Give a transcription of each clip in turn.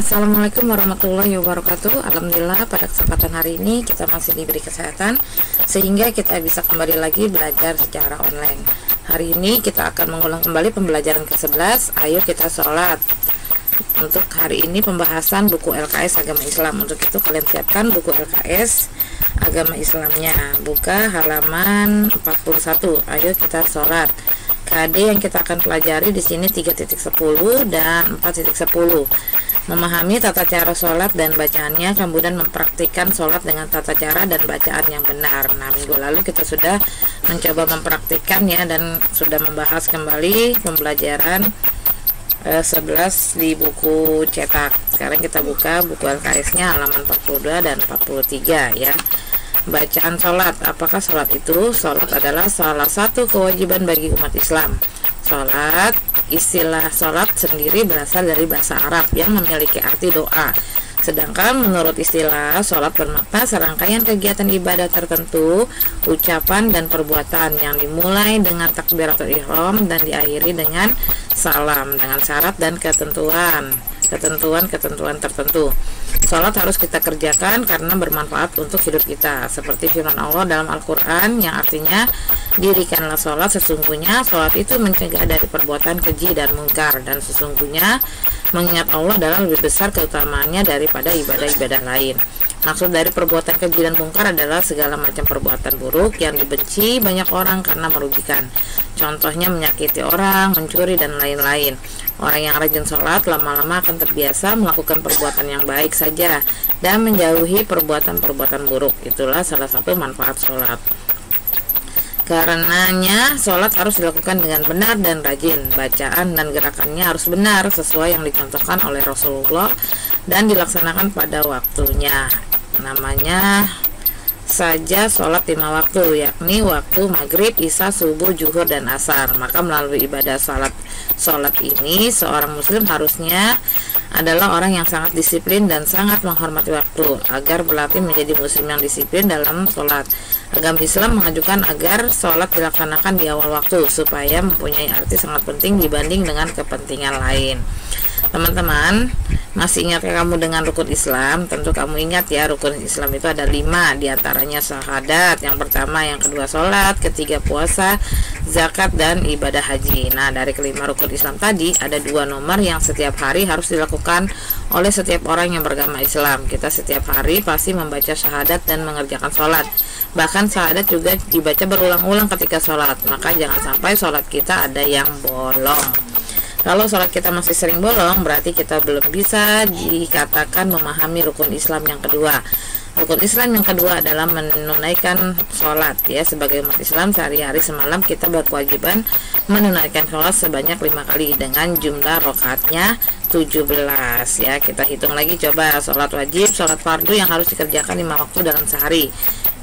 Assalamualaikum warahmatullahi wabarakatuh. Alhamdulillah pada kesempatan hari ini kita masih diberi kesehatan sehingga kita bisa kembali lagi belajar secara online. Hari ini kita akan mengulang kembali pembelajaran ke-11. Ayo kita sholat. Untuk hari ini pembahasan buku LKS Agama Islam. Untuk itu kalian siapkan buku LKS Agama Islamnya. Buka halaman 41. Ayo kita sholat. KD yang kita akan pelajari di sini 3.10 dan 4.10. Memahami tata cara sholat dan bacaannya, kemudian mempraktikkan sholat dengan tata cara dan bacaan yang benar. Nah, minggu lalu kita sudah mencoba mempraktikkan ya, dan sudah membahas kembali pembelajaran 11 di buku cetak. Sekarang kita buka buku LKS-nya halaman 42 dan 43 ya. Bacaan sholat. Apakah sholat itu? Sholat adalah salah satu kewajiban bagi umat Islam. Sholat, istilah sholat sendiri berasal dari bahasa Arab yang memiliki arti doa. Sedangkan menurut istilah, sholat bermakna serangkaian kegiatan ibadah tertentu, ucapan dan perbuatan yang dimulai dengan takbiratul ihram dan diakhiri dengan salam dengan syarat dan ketentuan tertentu. Sholat harus kita kerjakan karena bermanfaat untuk hidup kita, seperti firman Allah dalam Al-Quran yang artinya, dirikanlah sholat, sesungguhnya sholat itu mencegah dari perbuatan keji dan mungkar, dan sesungguhnya mengingat Allah adalah lebih besar keutamaannya daripada ibadah-ibadah lain. Maksud dari perbuatan keji dan mungkar adalah segala macam perbuatan buruk yang dibenci banyak orang karena merugikan. Contohnya menyakiti orang, mencuri, dan lain-lain. Orang yang rajin sholat lama-lama akan terbiasa melakukan perbuatan yang baik saja dan menjauhi perbuatan-perbuatan buruk. Itulah salah satu manfaat sholat. Karenanya sholat harus dilakukan dengan benar dan rajin. Bacaan dan gerakannya harus benar sesuai yang dicontohkan oleh Rasulullah dan dilaksanakan pada waktunya. Namanya saja sholat 5 waktu, yakni waktu maghrib, isya, subuh, zuhur, dan asar. Maka melalui ibadah sholat ini, seorang muslim harusnya adalah orang yang sangat disiplin dan sangat menghormati waktu, agar berlatih menjadi muslim yang disiplin dalam sholat. Agama Islam mengajukan agar sholat dilaksanakan di awal waktu, supaya mempunyai arti sangat penting dibanding dengan kepentingan lain. Teman-teman, masih ingat kamu dengan rukun Islam? Tentu kamu ingat ya, rukun Islam itu ada 5, diantaranya syahadat, yang pertama, yang kedua sholat, ketiga puasa, zakat, dan ibadah haji. Nah, dari kelima rukun Islam tadi, ada 2 nomor yang setiap hari harus dilakukan oleh setiap orang yang beragama Islam. Kita setiap hari pasti membaca syahadat dan mengerjakan sholat. Bahkan syahadat juga dibaca berulang-ulang ketika sholat. Maka jangan sampai sholat kita ada yang bolong. Kalau sholat kita masih sering bolong, berarti kita belum bisa dikatakan memahami rukun Islam yang kedua. Rukun Islam yang kedua adalah menunaikan sholat ya. Sebagai umat Islam, sehari-hari semalam kita berkewajiban menunaikan sholat sebanyak 5 kali dengan jumlah rakaatnya 17 ya. Kita hitung lagi coba. Sholat wajib, sholat fardu yang harus dikerjakan 5 waktu dalam sehari.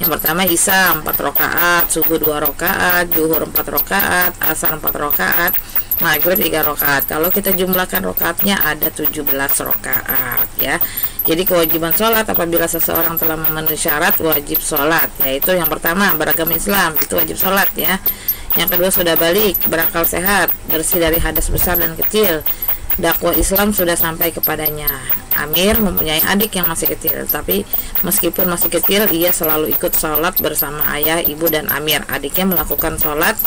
Yang pertama isya 4 rakaat, subuh 2 rakaat, zuhur 4 rakaat, asar 4 rakaat, maghrib 3 rakaat. Kalau kita jumlahkan rakaatnya ada 17 rakaat ya. Jadi kewajiban sholat apabila seseorang telah memenuhi syarat wajib sholat, yaitu yang pertama beragama Islam, itu wajib sholat ya. Yang kedua sudah balik, berakal sehat, bersih dari hadas besar dan kecil, dakwah Islam sudah sampai kepadanya. Amir mempunyai adik yang masih kecil, tapi meskipun masih kecil ia selalu ikut sholat bersama ayah, ibu, dan Amir. Adiknya melakukan sholat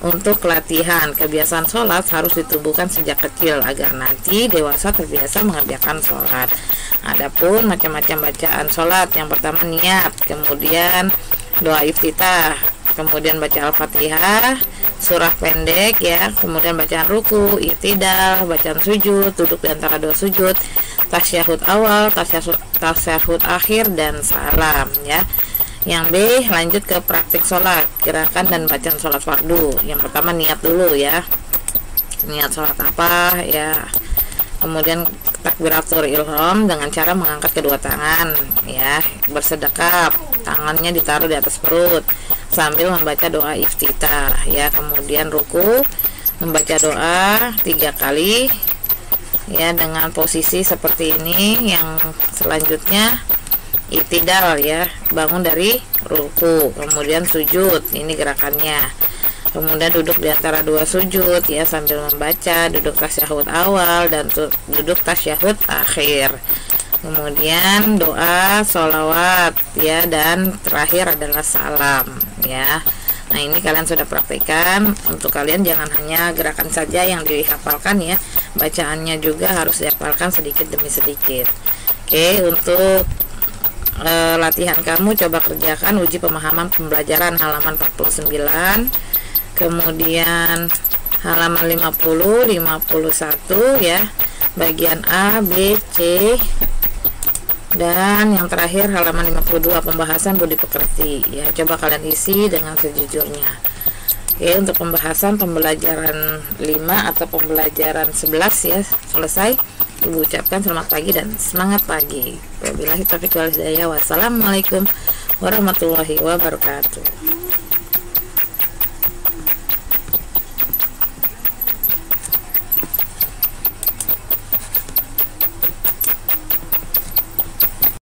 untuk latihan. Kebiasaan sholat harus ditumbuhkan sejak kecil agar nanti dewasa terbiasa mengerjakan sholat. Adapun macam-macam bacaan sholat, yang pertama niat, kemudian doa iftitah, kemudian baca Al-Fatihah, surah pendek ya, kemudian bacaan ruku, i'tidal, bacaan sujud, duduk di antara 2 sujud, tasyahud awal, tasyahud akhir, dan salam ya. Yang B, lanjut ke praktik sholat, gerakan dan bacaan sholat fardu. Yang pertama niat dulu ya, niat sholat apa ya. Kemudian takbiratul ihram dengan cara mengangkat kedua tangan ya, bersedekap, tangannya ditaruh di atas perut sambil membaca doa iftitah ya. Kemudian ruku, membaca doa 3 kali ya dengan posisi seperti ini. Yang selanjutnya i'tidal ya, bangun dari ruku, kemudian sujud, ini gerakannya. Kemudian duduk di antara dua sujud ya sambil membaca, duduk tasyahud awal dan duduk tasyahud akhir. Kemudian doa, sholawat ya, dan terakhir adalah salam ya. Nah, ini kalian sudah praktekkan. Untuk kalian jangan hanya gerakan saja yang dihafalkan ya, bacaannya juga harus dihafalkan sedikit demi sedikit. Oke, untuk latihan kamu coba kerjakan uji pemahaman pembelajaran halaman 49, kemudian halaman 50, 51 ya, bagian A, B, C, dan yang terakhir halaman 52 pembahasan budi pekerti ya. Coba kalian isi dengan sejujurnya. Oke, untuk pembahasan pembelajaran 5 atau pembelajaran 11 ya selesai. Ibu ucapkan selamat pagi dan semangat pagi. Wabillahi taufiq wal hidayah. Wassalamualaikum warahmatullahi wabarakatuh.